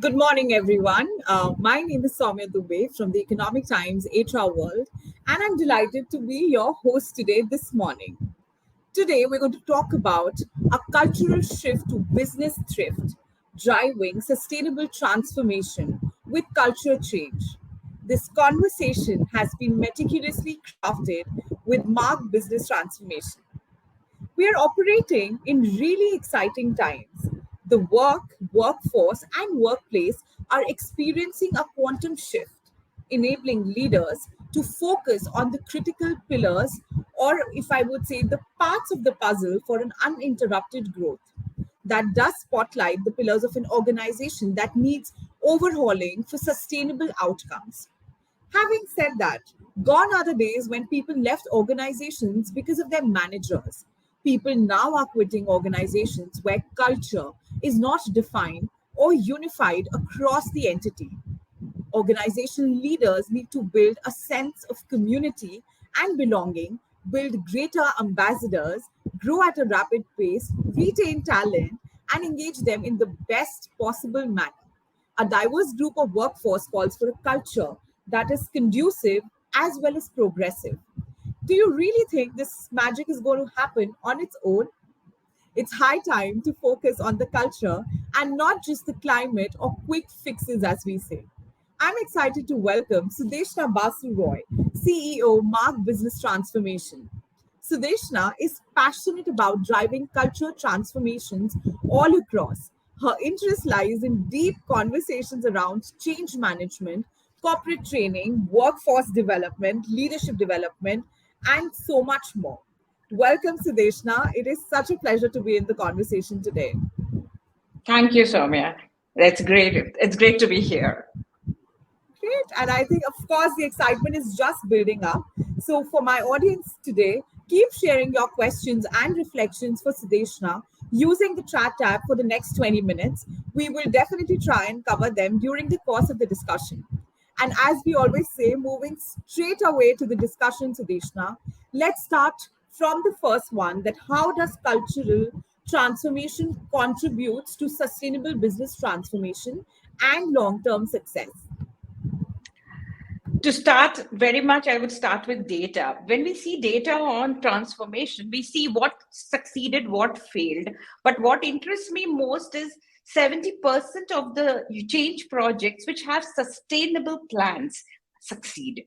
Good morning, everyone. My name is Saumya from the Economic Times HR World, and I'm delighted to be your host today this morning. Today, we're going to talk about a cultural shift to business thrift, driving sustainable transformation with culture change. This conversation has been meticulously crafted with Marg Business Transformation. We are operating in really exciting times. The workforce, and workplace are experiencing a quantum shift, enabling leaders to focus on the critical pillars, or if I would say, the parts of the puzzle for an uninterrupted growth. That does spotlight the pillars of an organization that needs overhauling for sustainable outcomes. Having said that, gone are the days when people left organizations because of their managers. People now are quitting organizations where culture is not defined or unified across the entity. Organizational leaders need to build a sense of community and belonging, build greater ambassadors, grow at a rapid pace, retain talent, and engage them in the best possible manner. A diverse group of workforce calls for a culture that is conducive as well as progressive. Do you really think this magic is going to happen on its own? It's high time to focus on the culture and not just the climate or quick fixes, as we say. I'm excited to welcome Sudeshna Basu Roy, CEO, Marg Business Transformation. Sudeshna is passionate about driving culture transformations all across. Her interest lies in deep conversations around change management, corporate training, workforce development, leadership development, and so much more. Welcome, Sudeshna. It is such a pleasure to be in the conversation today. Thank you, Saumya. That's great. It's great to be here. Great. And I think, of course, the excitement is just building up. So, for my audience today, keep sharing your questions and reflections for Sudeshna using the chat tab for the next 20 minutes. We will definitely try and cover them during the course of the discussion. And as we always say, moving straight away to the discussion, Sudeshna, let's start from the first one, that how does cultural transformation contributes to sustainable business transformation and long-term success? To start, very much, I would start with data. When we see data on transformation, we see what succeeded, what failed. But what interests me most is 70% of the change projects which have sustainable plans succeed.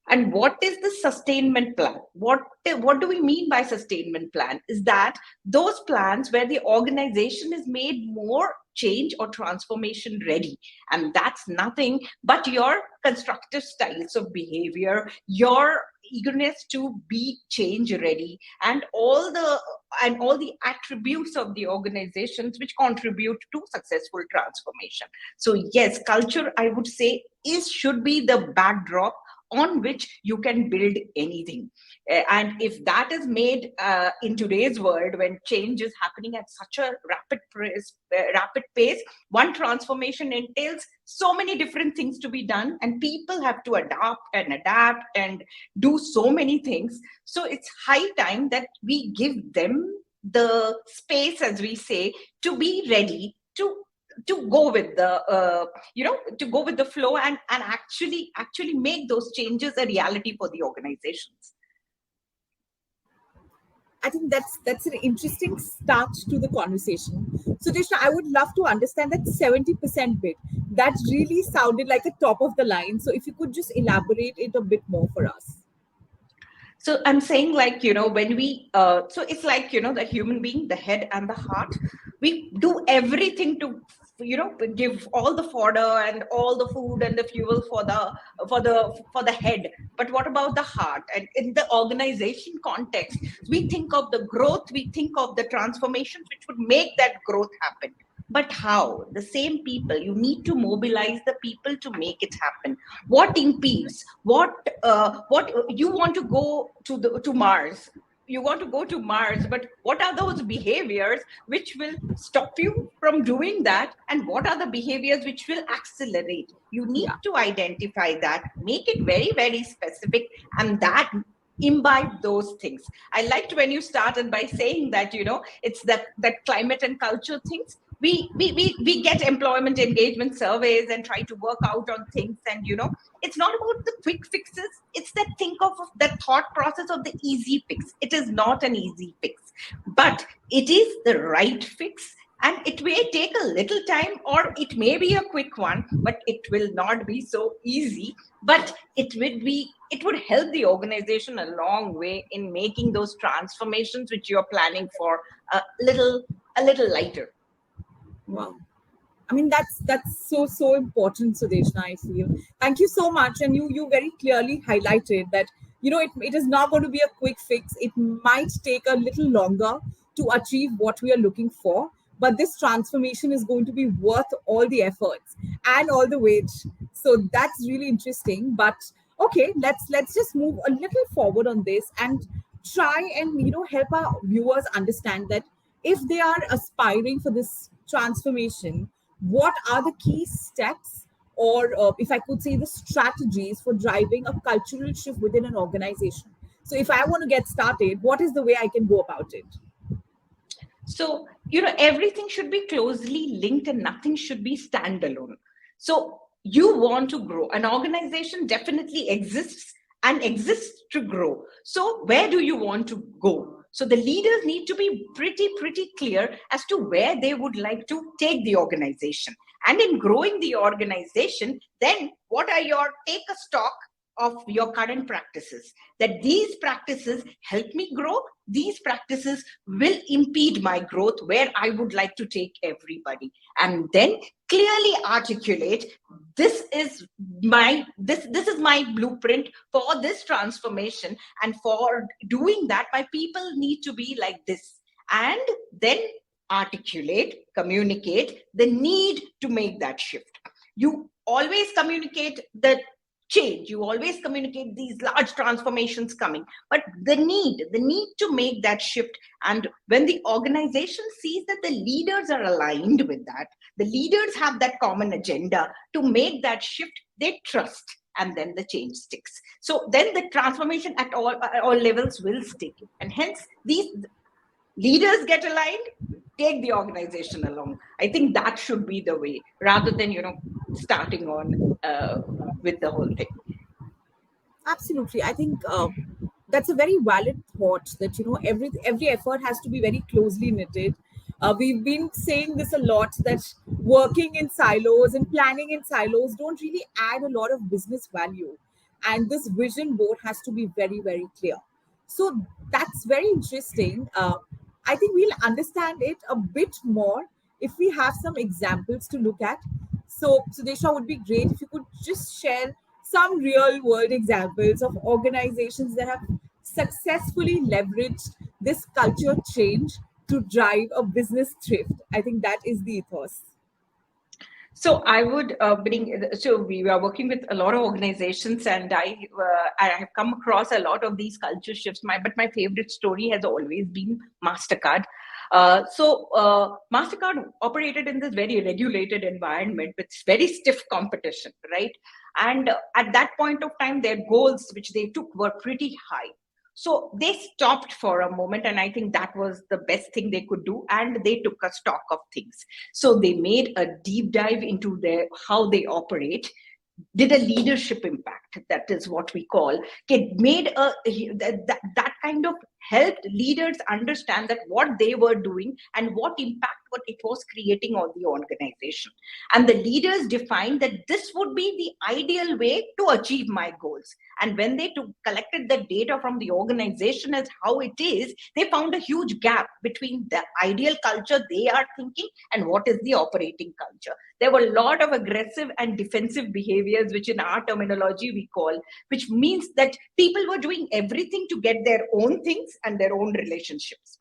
And what is the sustainment plan? What do we mean by sustainment plan? Is that those plans where the organization is made more change or transformation ready. And that's nothing but your constructive styles of behavior, your eagerness to be change ready, and all the attributes of the organizations which contribute to successful transformation. So yes, culture, I would say, should be the backdrop on which you can build anything. And if that is made in today's world, when change is happening at such a rapid pace, one transformation entails so many different things to be done, and people have to adapt and do so many things. So it's high time that we give them the space, as we say, to be ready to go with the to go with the flow and actually make those changes a reality for the organizations. I think that's an interesting start to the conversation. So, Deshna, I would love to understand that 70% bit. That really sounded like a top of the line. So, if you could just elaborate it a bit more for us. So I'm saying, like, when we, so it's like, the human being, the head and the heart, we do everything to, give all the fodder and all the food and the fuel for the head. But what about the heart? And in the organization context, we think of the growth, we think of the transformations which would make that growth happen. But how? The same people, you need to mobilize the people to make it happen. What impedes? What you want to go to Mars? You want to go to Mars, but what are those behaviors which will stop you from doing that? And what are the behaviors which will accelerate? You need to identify that, make it very, very specific, and that imbibe those things. I liked when you started by saying that, it's that climate and culture things. we get employment engagement surveys and try to work out on things, and it's not about the quick fixes. It's that think of the thought process of the easy fix. It is not an easy fix, but it is the right fix, and it may take a little time, or it may be a quick one, but it will not be so easy. But it would help the organization a long way in making those transformations which you're planning for a little lighter. Wow. I mean, that's so important, Sudeshna, I feel. Thank you so much. And you very clearly highlighted that, it is not going to be a quick fix. It might take a little longer to achieve what we are looking for. But this transformation is going to be worth all the efforts and all the wait. So that's really interesting. But okay, let's just move a little forward on this and try and help our viewers understand that if they are aspiring for this transformation, what are the key steps, or if I could say, the strategies for driving a cultural shift within an organization? So if I want to get started, what is the way I can go about it? So, everything should be closely linked and nothing should be standalone. So, you want to grow. An organization definitely exists and exists to grow. So, where do you want to go? So, the leaders need to be pretty clear as to where they would like to take the organization. And in growing the organization, then what are take a stock of your current practices, that these practices help me grow, these practices will impede my growth, where I would like to take everybody, and then clearly articulate, this is my blueprint for this transformation, and for doing that my people need to be like this, and then articulate, communicate the need to make that shift. You always communicate the change, you always communicate these large transformations coming, but the need to make that shift. And when the organization sees that the leaders are aligned with that, the leaders have that common agenda to make that shift, they trust, and then the change sticks. So then the transformation at all levels will stick, and hence these leaders get aligned, take the organization along. I think that should be the way, rather than starting on with the whole thing. Absolutely. I think that's a very valid thought, that every effort has to be very closely knitted. We've been saying this a lot, that working in silos and planning in silos don't really add a lot of business value, and this vision board has to be very clear. So that's very interesting. I think we'll understand it a bit more if we have some examples to look at. So, Sudeshna, would be great if you could just share some real world examples of organizations that have successfully leveraged this culture change to drive a business thrift. I think that is the ethos. So I would bring. So we are working with a lot of organizations, and I have come across a lot of these culture shifts. But my favorite story has always been Mastercard. Mastercard operated in this very regulated environment with very stiff competition, right? And at that point of time, their goals, which they took, were pretty high. So they stopped for a moment, and I think that was the best thing they could do. And they took a stock of things. So they made a deep dive into how they operate, did a leadership impact. That is what we call. It made that kind of helped leaders understand that what they were doing and what impact what it was creating on the organization. And the leaders defined that this would be the ideal way to achieve my goals. And when they collected the data from the organization as how it is, they found a huge gap between the ideal culture they are thinking and what is the operating culture. There were a lot of aggressive and defensive behaviors, which in our terminology we call, which means that people were doing everything to get their own things and their own relationships.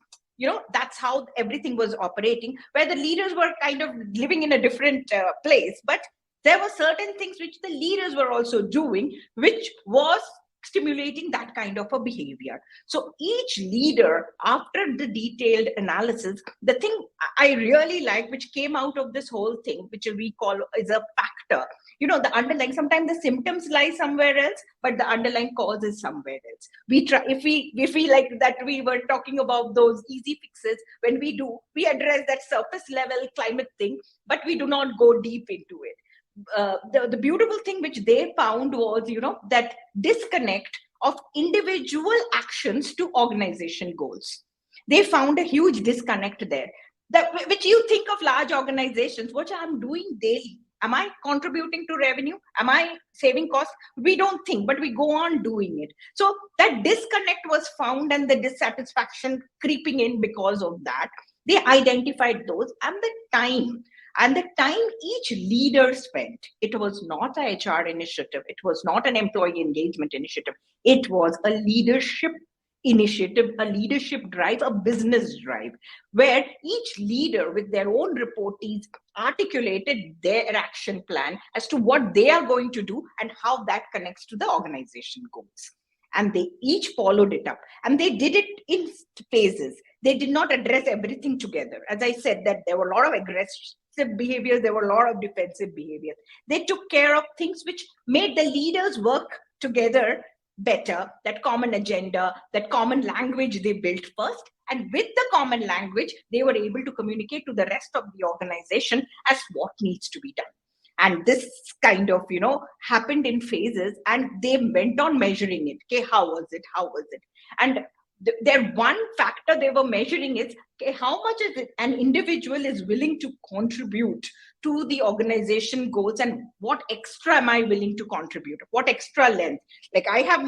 That's how everything was operating, where the leaders were kind of living in a different place. But there were certain things which the leaders were also doing, which was stimulating that kind of a behavior. So each leader, after the detailed analysis, the thing I really like, which came out of this whole thing, which we call is a factor. The underlying, sometimes the symptoms lie somewhere else, but the underlying cause is somewhere else. We try, if we like that, we were talking about those easy fixes. When we address that surface level climate thing, but we do not go deep into it. The beautiful thing which they found was, that disconnect of individual actions to organization goals. They found a huge disconnect there. That which you think of large organizations, what I'm doing daily. Am I contributing to revenue? Am I saving costs? We don't think, but we go on doing it. So that disconnect was found, and the dissatisfaction creeping in because of that. They identified those, and the time each leader spent. It was not a HR initiative. It was not an employee engagement initiative. It was a leadership initiative, a leadership drive, a business drive, where each leader with their own reportees articulated their action plan as to what they are going to do and how that connects to the organization goals. And they each followed it up, and they did it in phases. They did not address everything together. As I said, that there were a lot of aggressive behaviors, there were a lot of defensive behaviors. They took care of things which made the leaders work together better, that common agenda, that common language they built first. And with the common language, they were able to communicate to the rest of the organization as what needs to be done. And this kind of, happened in phases, and they went on measuring it. Okay, how was it? And their one factor they were measuring is, okay, how much is it an individual is willing to contribute to the organization goals, and what extra am I willing to contribute? What extra length? Like, I have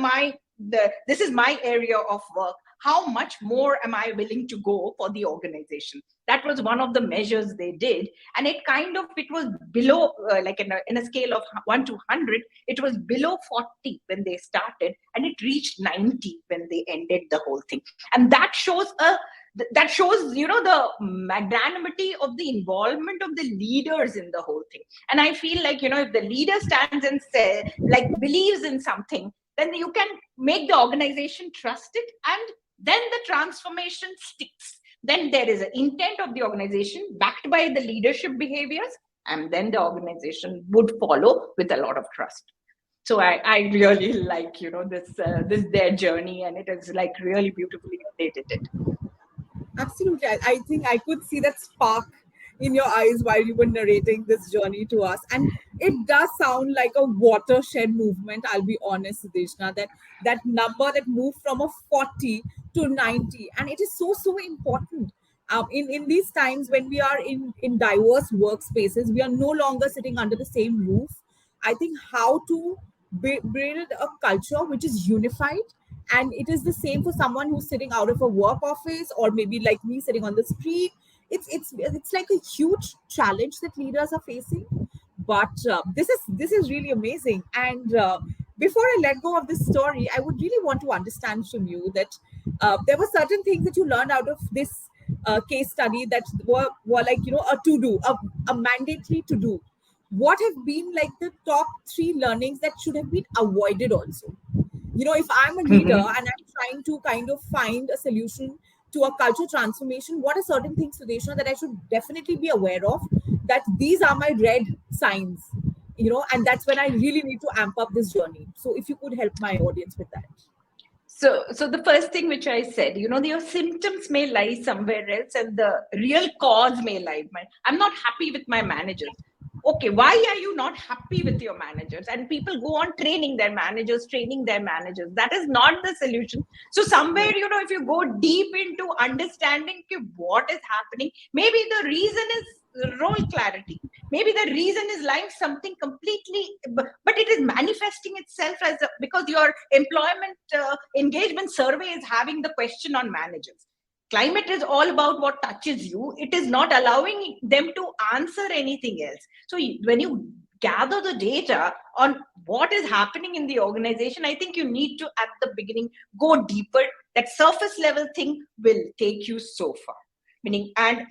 this is my area of work. How much more am I willing to go for the organization? That was one of the measures they did. And it was below, like in a scale of 1 to 100, it was below 40 when they started, and it reached 90 when they ended the whole thing. And that shows the magnanimity of the involvement of the leaders in the whole thing. And I feel like, if the leader stands and says, like, believes in something, then you can make the organization trust it, and then the transformation sticks. Then there is an intent of the organization backed by the leadership behaviors, and then the organization would follow with a lot of trust. So I really like, this their journey, and it is like really beautifully they did it. Absolutely. I think I could see that spark in your eyes while you were narrating this journey to us. And it does sound like a watershed movement, I'll be honest, Sudeshna, that number that moved from a 40 to 90. And it is so important. In these times when we are in diverse workspaces, we are no longer sitting under the same roof. I think how to build a culture which is unified, and it is the same for someone who's sitting out of a work office, or maybe like me sitting on the street. It's like a huge challenge that leaders are facing, but this is really amazing. And before I let go of this story, I would really want to understand from you that there were certain things that you learned out of this case study that were like, a to do, a mandatory to do. What have been like the top 3 learnings that should have been avoided also? If I'm a leader Mhm. and I'm trying to kind of find a solution to a culture transformation, what are certain things, Sudeshna, that I should definitely be aware of, that these are my red signs, and that's when I really need to amp up this journey. So if you could help my audience with that. So the first thing which I said, your symptoms may lie somewhere else, and the real cause may lie. I'm not happy with my managers. Okay, why are you not happy with your managers? And people go on training their managers. That is not the solution. So somewhere, if you go deep into understanding what is happening, maybe the reason is role clarity. Maybe the reason is lying something completely, but it is manifesting itself because your employment engagement survey is having the question on managers. Climate is all about what touches you. It is not allowing them to answer anything else. So when you gather the data on what is happening in the organization, I think you need to, at the beginning, go deeper. That surface level thing will take you so far. Meaning, and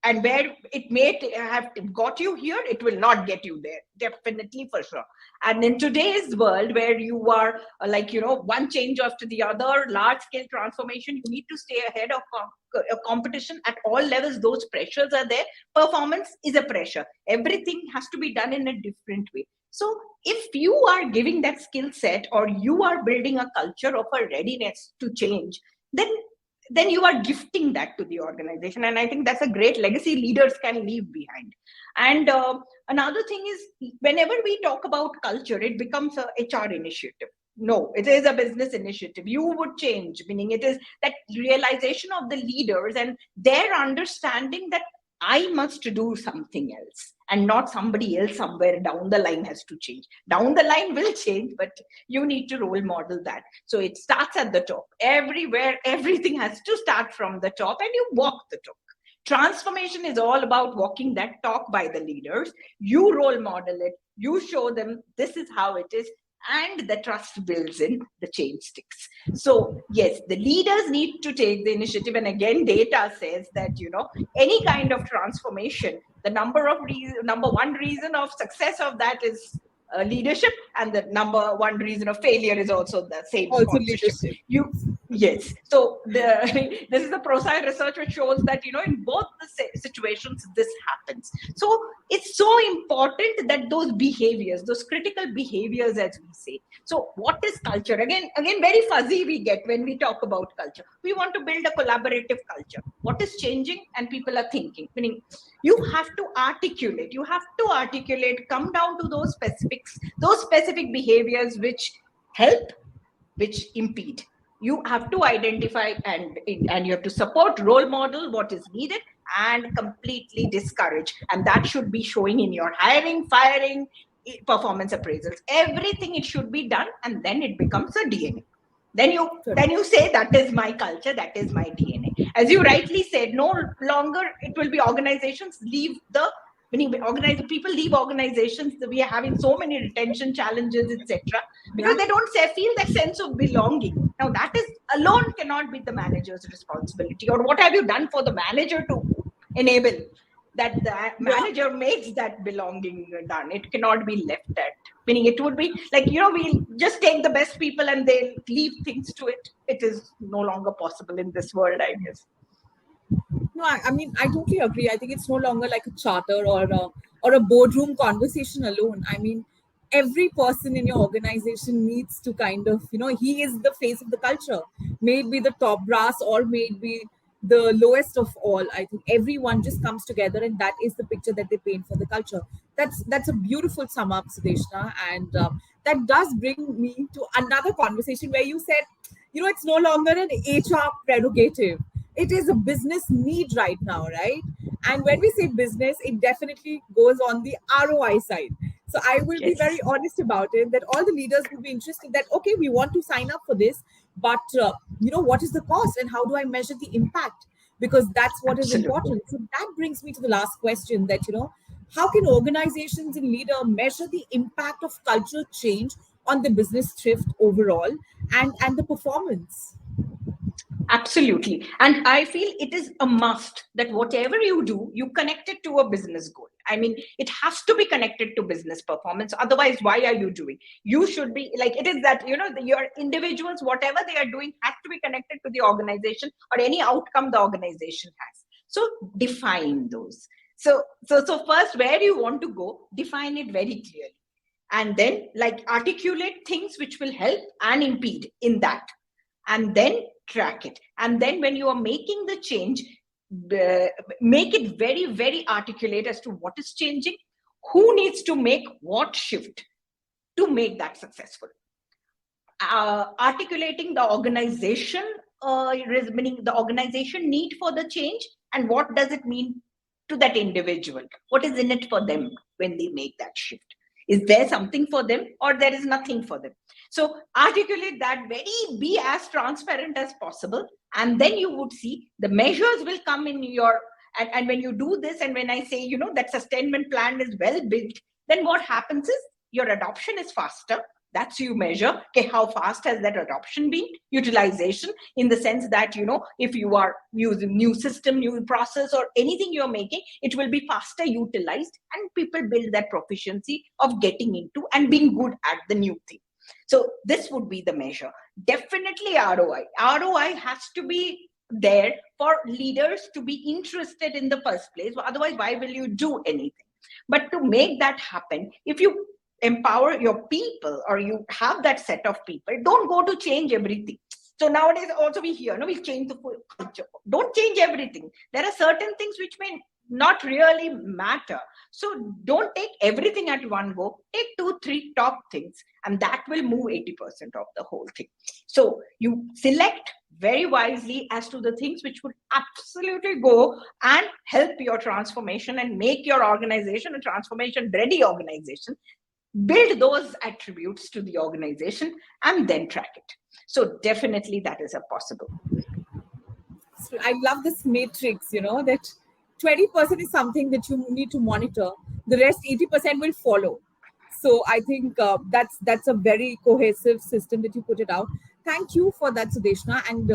and where it may have got you here, it will not get you there, definitely, for sure. And in today's world where you are one change after the other, large scale transformation, you need to stay ahead of competition at all levels. Those pressures are there. Performance is a pressure. Everything has to be done in a different way. So if you are giving that skill set, or you are building a culture of a readiness to change, then you are gifting that to the organization. And I think that's a great legacy leaders can leave behind. And another thing is, whenever we talk about culture, it becomes a HR initiative. No, it is a business initiative. You would change, meaning it is that realization of the leaders and their understanding that I must do something else, and not somebody else somewhere down the line has to change. Down the line will change, but you need to role model that. So it starts at the top. Everywhere, everything has to start from the top, and you walk the talk. Transformation is all about walking that talk by the leaders. You role model it, you show them this is how it is, and the trust builds in, the change sticks. So yes, the leaders need to take the initiative. And again, data says that any kind of transformation, the number one reason of success of that is leadership, and the number one reason of failure is also the same, Also sponsorship. leadership. Yes. So this is the ProSci research which shows that in both the situations this happens. So it's so important that those behaviors, those critical behaviors, as we say. So what is culture? Again, very fuzzy we get when we talk about culture. We want to build a collaborative culture. What is changing? And people are thinking, meaning you have to articulate. Come down to those specifics, those specific behaviors which help, which impede. You have to identify and you have to support, role model what is needed, and completely discourage. And that should be showing in your hiring, firing, performance appraisals, everything. It should be done, and then it becomes a DNA. Then you say that is my culture, that is my DNA. As you rightly said, no longer it will be organizations leave the people leave organizations. We are having so many retention challenges, etc., because they don't feel that sense of belonging. Now that is alone cannot be the manager's responsibility. Or what have you done for the manager to enable that the manager makes that belonging done? It cannot be left at, meaning it would be like, we'll just take the best people and they'll leave things to it. It is no longer possible in this world, I guess. No, I mean, I totally agree. I think it's no longer like a charter or a boardroom conversation alone. I mean, every person in your organization needs to kind of, he is the face of the culture. May it be the top brass or may it be the lowest of all. I think everyone just comes together, and that is the picture that they paint for the culture. That's a beautiful sum up, Sudeshna, and that does bring me to another conversation where you said, it's no longer an HR prerogative. It is a business need right now, right? And when we say business, it definitely goes on the ROI side. So I will be Yes. very honest about it, that all the leaders will be interested that, okay, we want to sign up for this, but what is the cost and how do I measure the impact? Because that's what is Absolutely. important. So that brings me to the last question, that, how can organizations and leader measure the impact of cultural change on the business thrift overall and the performance? Absolutely. And I feel it is a must that whatever you do, you connect it to a business goal. I mean, it has to be connected to business performance. Otherwise, why are you doing? You should be like, it is that, your individuals, whatever they are doing, has to be connected to the organization or any outcome the organization has. So define those. So first, where you want to go, define it very clearly. And then articulate things which will help and impede in that. And then track it. And then when you are making the change, make it very, very articulate as to what is changing, who needs to make what shift to make that successful. Articulating the organization, meaning the organization need for the change, and what does it mean to that individual? What is in it for them when they make that shift? Is there something for them or there is nothing for them? So articulate that, be as transparent as possible. And then you would see the measures will come in your, and when you do this, and when I say, that sustainment plan is well built, then what happens is your adoption is faster. That's you measure. Okay, how fast has that adoption been? Utilization, in the sense that, if you are using new system, new process, or anything you're making, it will be faster utilized, and people build that proficiency of getting into and being good at the new thing. So this would be the measure. Definitely ROI. ROI has to be there for leaders to be interested in the first place. Otherwise, why will you do anything? But to make that happen, if you empower your people, or you have that set of people, don't go to change everything. So nowadays also we hear, no, we'll change the full culture. Don't change everything. There are certain things which may not really matter. So don't take everything at one go. Take 2-3 top things, and that will move 80% of the whole thing. So you select very wisely as to the things which would absolutely go and help your transformation and make your organization a transformation ready organization. Build those attributes to the organization and then track it. So definitely that is a possible. So I love this matrix, that 20% is something that you need to monitor. The rest 80% will follow. So I think that's a very cohesive system that you put it out. Thank you for that, Sudeshna. And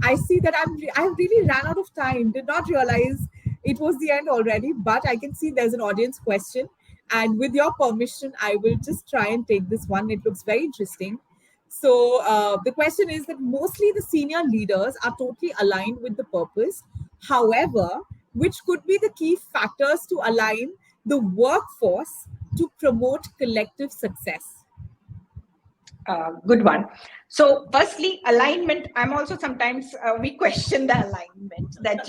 I see that I really ran out of time. Did not realize it was the end already, but I can see there's an audience question. And with your permission, I will just try and take this one. It looks very interesting. So the question is that mostly the senior leaders are totally aligned with the purpose. However, which could be the key factors to align the workforce to promote collective success? Good one. So firstly, alignment. I'm also sometimes we question the alignment, that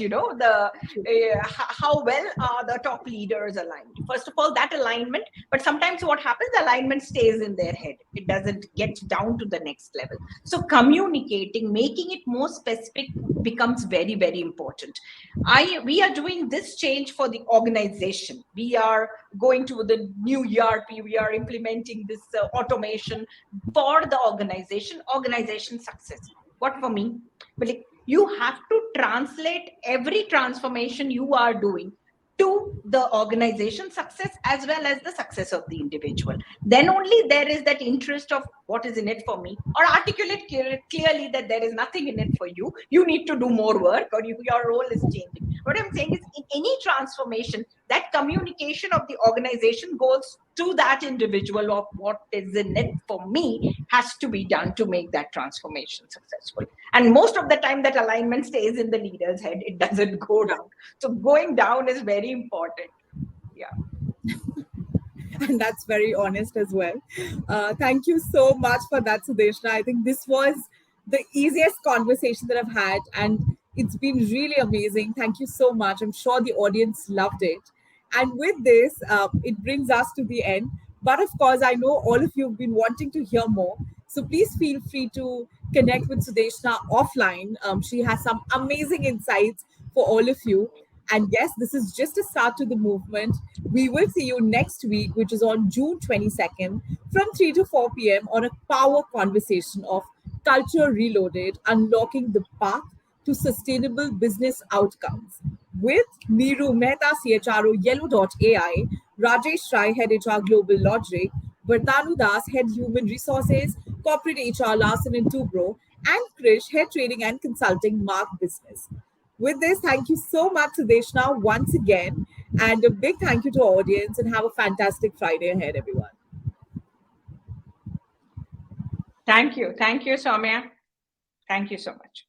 how well are the top leaders aligned. First of all, that alignment. But sometimes what happens, the alignment stays in their head. It doesn't get down to the next level. So communicating, making it more specific becomes very, very important. We are doing this change for the organization. We are going to the new ERP. We are implementing this automation for the organization success. What for me? But like, you have to translate every transformation you are doing to the organization success as well as the success of the individual. Then only there is that interest of what is in it for me, or articulate clearly that there is nothing in it for you. You need to do more work, or your role is changing. What I'm saying is, in any transformation, that communication of the organization goes to that individual of what is in it for me has to be done to make that transformation successful. And most of the time that alignment stays in the leader's head. It doesn't go down. So going down is very important. Yeah. And that's very honest as well. Thank you so much for that, Sudeshna. I think this was the easiest conversation that I've had, and it's been really amazing. Thank you so much. I'm sure the audience loved it. And with this, it brings us to the end. But of course, I know all of you have been wanting to hear more. So please feel free to connect with Sudeshna offline. She has some amazing insights for all of you. And yes, this is just a start to the movement. We will see you next week, which is on June 22nd from 3 to 4 p.m. on a power conversation of Culture Reloaded, Unlocking the Path to Sustainable Business Outcomes with Meeru Mehta, CHRO Yellow.ai, Rajesh Rai, Head HR Global Logic, Vartanu Das, Head Human Resources, Corporate HR Larsen and Tubro, and Krish, Head Trading and Consulting, Marg Business. With this, thank you so much, Sudeshna, once again. And a big thank you to our audience, and have a fantastic Friday ahead, everyone. Thank you. Thank you, Saumya. Thank you so much.